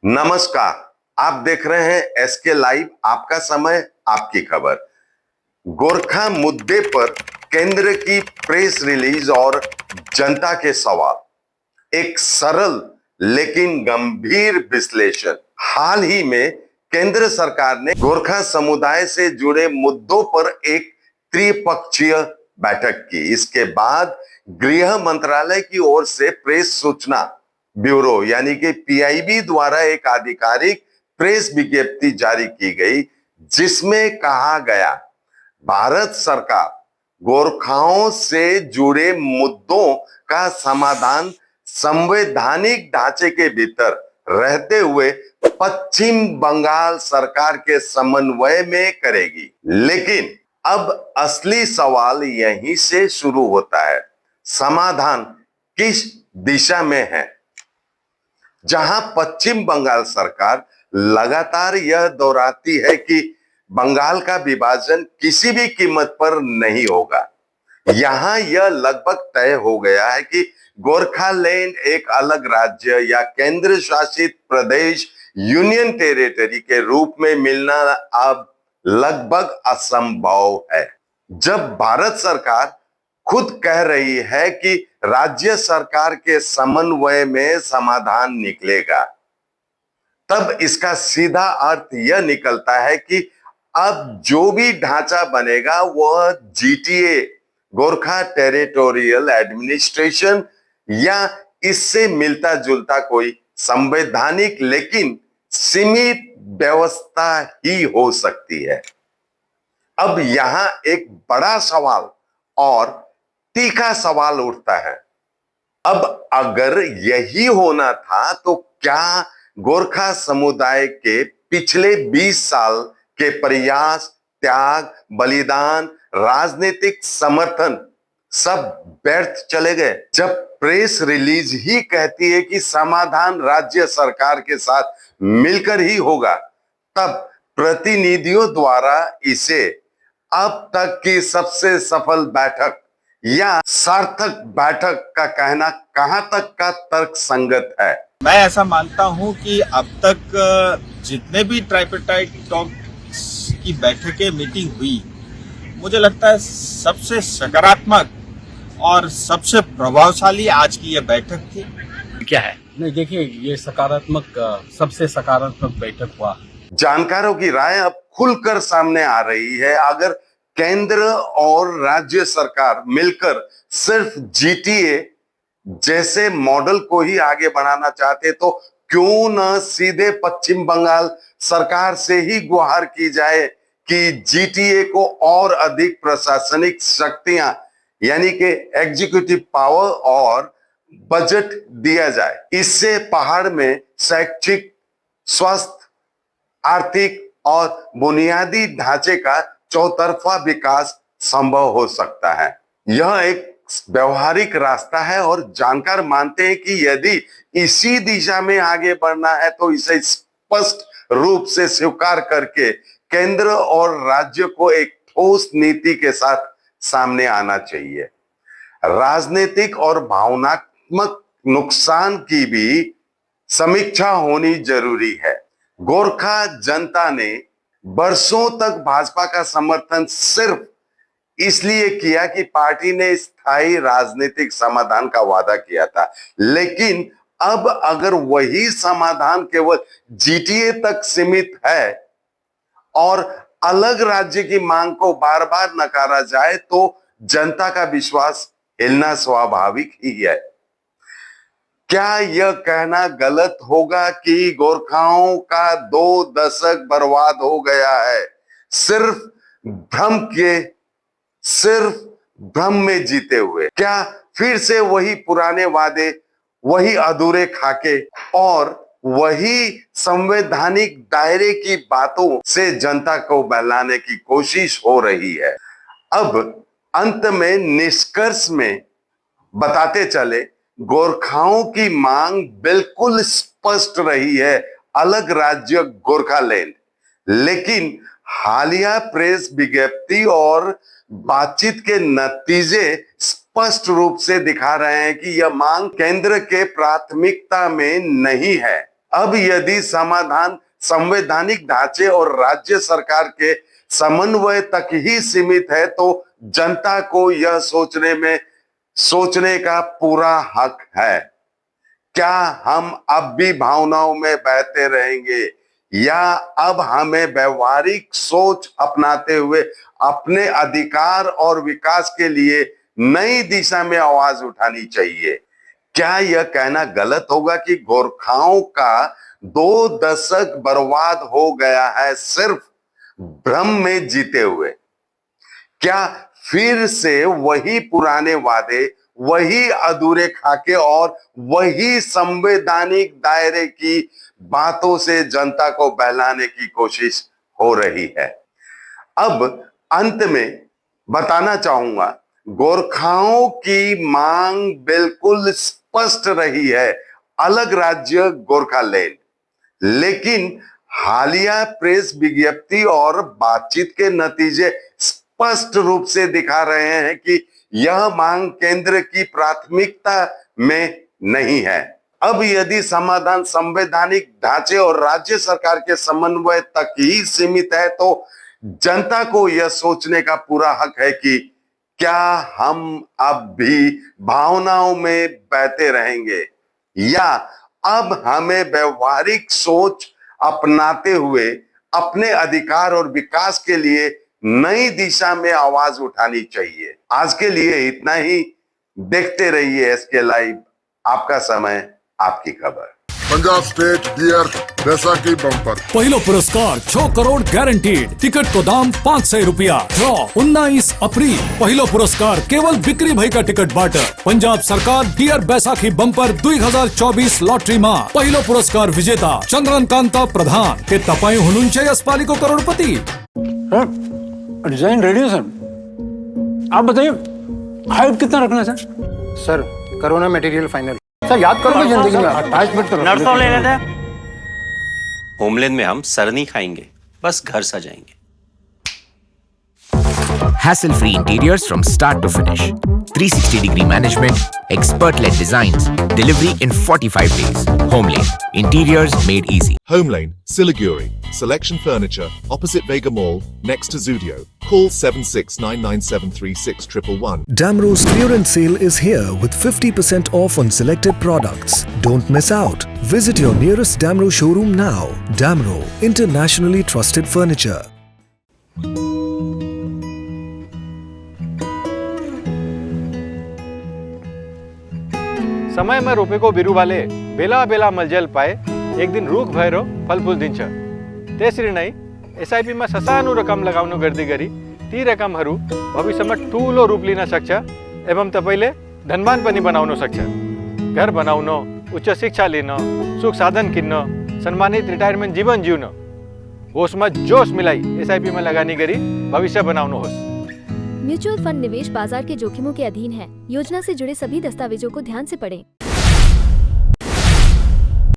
नमस्कार। आप देख रहे हैं एसके लाइव, आपका समय आपकी खबर। गोरखा मुद्दे पर केंद्र की प्रेस रिलीज और जनता के सवाल, एक सरल लेकिन गंभीर विश्लेषण। हाल ही में केंद्र सरकार ने गोरखा समुदाय से जुड़े मुद्दों पर एक त्रिपक्षीय बैठक की। इसके बाद गृह मंत्रालय की ओर से प्रेस सूचना ब्यूरो यानी कि पीआईबी द्वारा एक आधिकारिक प्रेस विज्ञप्ति जारी की गई, जिसमें कहा गया भारत सरकार गोरखाओं से जुड़े मुद्दों का समाधान संवैधानिक ढांचे के भीतर रहते हुए पश्चिम बंगाल सरकार के समन्वय में करेगी। लेकिन अब असली सवाल यहीं से शुरू होता है, समाधान किस दिशा में है? जहां पश्चिम बंगाल सरकार लगातार यह दोहराती है कि बंगाल का विभाजन किसी भी कीमत पर नहीं होगा, यहां यह लगभग तय हो गया है कि गोरखालैंड एक अलग राज्य या केंद्र शासित प्रदेश यूनियन टेरिटरी के रूप में मिलना अब लगभग असंभव है। जब भारत सरकार खुद कह रही है कि राज्य सरकार के समन्वय में समाधान निकलेगा, तब इसका सीधा अर्थ यह निकलता है कि अब जो भी ढांचा बनेगा वह जीटीए, गोरखा टेरिटोरियल एडमिनिस्ट्रेशन, या इससे मिलता जुलता कोई संवैधानिक लेकिन सीमित व्यवस्था ही हो सकती है। अब यहां एक बड़ा सवाल और तीखा सवाल उठता है, अब अगर यही होना था तो क्या गोरखा समुदाय के पिछले 20 साल के प्रयास, त्याग, बलिदान, राजनीतिक समर्थन सब व्यर्थ चले गए? जब प्रेस रिलीज ही कहती है कि समाधान राज्य सरकार के साथ मिलकर ही होगा, तब प्रतिनिधियों द्वारा इसे अब तक की सबसे सफल बैठक या सार्थक बैठक का कहना कहां तक का तर्क संगत है? मैं ऐसा मानता हूं कि अब तक जितने भी ट्राइपार्टाइट टॉक की बैठकें, मीटिंग हुई, मुझे लगता है सबसे सकारात्मक और सबसे प्रभावशाली आज की यह बैठक थी। क्या है? नहीं, देखिए, ये सबसे सकारात्मक बैठक हुआ। जानकारों की राय अब खुलकर सामने आ रही है। अगर केंद्र और राज्य सरकार मिलकर सिर्फ जीटीए जैसे मॉडल को ही आगे बढ़ाना चाहते तो क्यों न सीधे पश्चिम बंगाल सरकार से ही गुहार की जाए कि जीटीए को और अधिक प्रशासनिक शक्तियां यानी कि एग्जीक्यूटिव पावर और बजट दिया जाए। इससे पहाड़ में शैक्षिक, स्वास्थ्य, आर्थिक और बुनियादी ढांचे का चौतरफा विकास संभव हो सकता है। यह एक व्यवहारिक रास्ता है और जानकार मानते हैं कि यदि इसी दिशा में आगे बढ़ना है तो इसे स्पष्ट रूप से स्वीकार करके केंद्र और राज्य को एक ठोस नीति के साथ सामने आना चाहिए। राजनीतिक और भावनात्मक नुकसान की भी समीक्षा होनी जरूरी है। गोरखा जनता ने बरसों तक भाजपा का समर्थन सिर्फ इसलिए किया कि पार्टी ने स्थायी राजनीतिक समाधान का वादा किया था, लेकिन अब अगर वही समाधान केवल जीटीए तक सीमित है और अलग राज्य की मांग को बार बार नकारा जाए तो जनता का विश्वास हिलना स्वाभाविक ही है। क्या यह कहना गलत होगा कि गोरखाओं का 2 दशक बर्बाद हो गया है सिर्फ भ्रम में जीते हुए? क्या फिर से वही पुराने वादे, वही अधूरे खाके और वही संवैधानिक दायरे की बातों से जनता को बहलाने की कोशिश हो रही है? अब अंत में निष्कर्ष में बताते चले, गोरखाओं की मांग बिल्कुल स्पष्ट रही है, अलग राज्य गोरखालैंड। लेकिन हालिया प्रेस विज्ञप्ति और बातचीत के नतीजे स्पष्ट रूप से दिखा रहे हैं कि यह मांग केंद्र के प्राथमिकता में नहीं है। अब यदि समाधान संवैधानिक ढांचे और राज्य सरकार के समन्वय तक ही सीमित है तो जनता को यह सोचने का पूरा हक है, क्या हम अब भी भावनाओं में बहते रहेंगे या अब हमें व्यवहारिक सोच अपनाते हुए अपने अधिकार और विकास के लिए नई दिशा में आवाज उठानी चाहिए। क्या यह कहना गलत होगा कि गोरखाओं का 2 दशक बर्बाद हो गया है सिर्फ भ्रम में जीते हुए? क्या फिर से वही पुराने वादे, वही अधूरे खाके और वही संवैधानिक दायरे की बातों से जनता को बहलाने की कोशिश हो रही है? अब अंत में बताना चाहूंगा, गोरखाओं की मांग बिल्कुल स्पष्ट रही है, अलग राज्य गोरखालैंड। लेकिन हालिया प्रेस विज्ञप्ति और बातचीत के नतीजे स्पष्ट रूप से दिखा रहे हैं कि यह मांग केंद्र की प्राथमिकता में नहीं है। अब यदि समाधान संवैधानिक ढांचे और राज्य सरकार के समन्वय तक ही सीमित है तो जनता को यह सोचने का पूरा हक है कि क्या हम अब भी भावनाओं में बहते रहेंगे या अब हमें व्यवहारिक सोच अपनाते हुए अपने अधिकार और विकास के लिए नई दिशा में आवाज उठानी चाहिए। आज के लिए इतना ही। देखते रहिए एसके लाइव, आपका समय आपकी खबर। Punjab state dear Baisakhi bumper पहलो पुरस्कार 6 करोड़ गारंटीड। टिकट को दाम 500 रुपया। ड्रॉ 19 अप्रैल। पहलो पुरस्कार केवल बिक्री भाई का टिकट बाटर। पंजाब सरकार डियर बैसाखी बम्पर 2024 लॉटरी मां पहलो पुरस्कार विजेता चंद्रन कांता प्रधान के तपाई हुनुंचे अस्पाली को करोड़पति। डिजाइन रेडी है सर, आप बताइए हाइट कितना रखना है sir? Sir corona material final. Sir याद करो तो जिंदगी में 28 मिनट तो नर्सों ले लेते हैं। होमलैंड में हम सर नहीं खाएंगे, बस घर सजाएंगे। Hassle-free interiors from start to finish. 360-degree management, expert-led designs, delivery in 45 days. Homelane, interiors made easy. Homelane, Siliguri, Selection Furniture, opposite Vega Mall, next to Zudio. Call 7699736111. Damro's clearance sale is here with 50% off on selected products. Don't miss out. Visit your nearest Damro showroom now. Damro, internationally trusted furniture. समय में रोपे को बिरु वाले बेला बेला मलजल पाए एक दिन रूख भैरो फल फूल दिन छ तेसरी नहीं एसआईपी में ससानो रकम लगाउनु गर्दी गरी ती रकमहरू भविष्यमा ठूलो रूप लिन सक्छ एवं तपाईले धनवान पनि बनाउन सक्छ। घर बनाउन, उच्च शिक्षा लिन, सुख साधन किन्न, सम्मानित रिटायरमेन्ट जीवन जिउन होसमा जोश मिलाई एसआईपी में लगानी गरी भविष्य बनाउनुहोस्। म्यूचुअल फंड निवेश बाजार के जोखिमों के अधीन है। योजना से जुड़े सभी दस्तावेजों को ध्यान से पढ़ें।